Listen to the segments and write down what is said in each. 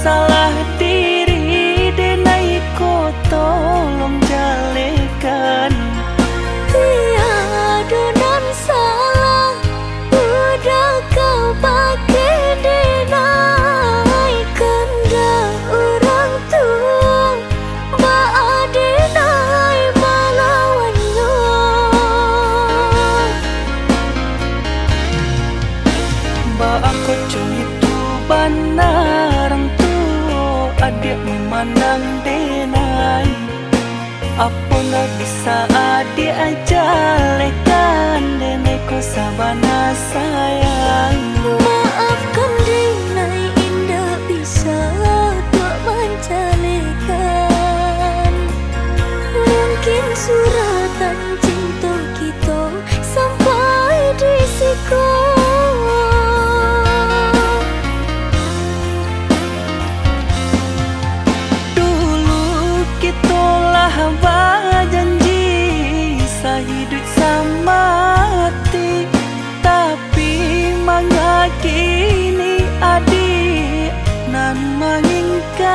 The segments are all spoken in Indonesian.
salah diri denai ko tolong jalekan. Tiada non salah, udah kau pakai denai kehendak orang tua, bak denai melawannya. Ba aku curi tu banarang tu adik memandang denai. Apa nak bisa adik aja lekan denai ko sabana sayang. Maafkan denai indah bisa tak mencalekan. Mungkin suratan cinta kita sampai di siku. Janji sehidup semati, tapi mengakini adik nan mengingkari.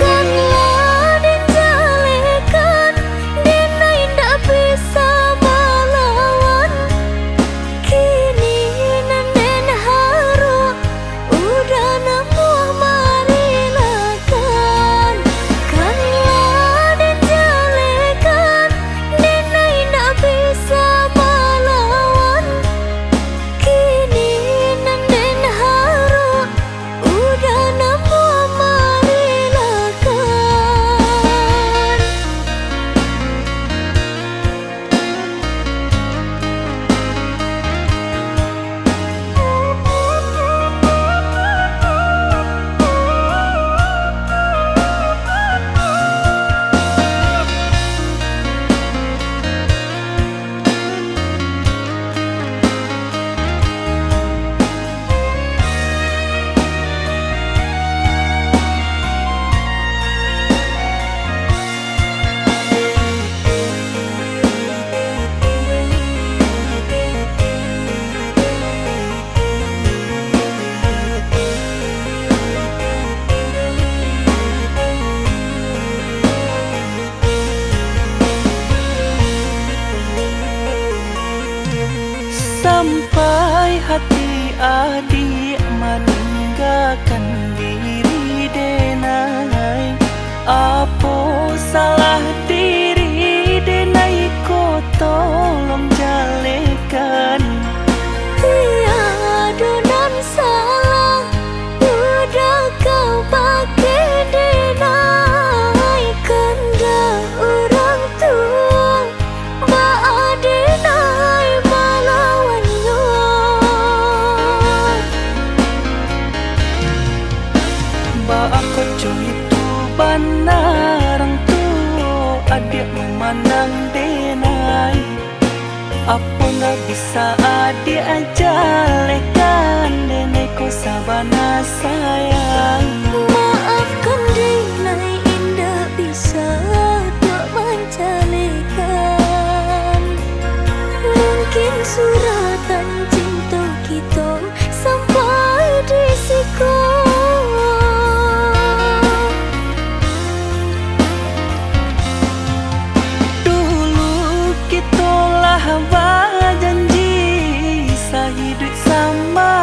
Kanlah dijalekan, denai tak bisa melawan. Kini nanden harap udah nemu marilakan. Kanlah dijalekan, denai tak bisa melawan. Kini nanden harap udah nemu marilakan. Sampai hati adik meninggalkan diri denai. Apa salah diri denai ko tolong jalekan. Tiada non salah, udah kau pakai denai kehendak orang tua, bak denai melawannya. Ba aku curi tu banarang tu adik memandang denai. Apa nak bisa adik aja lekan denai ko sabana sayang. Maafkan denai indah bisa tak mencalekan. Mungkin suratan cinta kita sampai di siku. Janji sehidup sama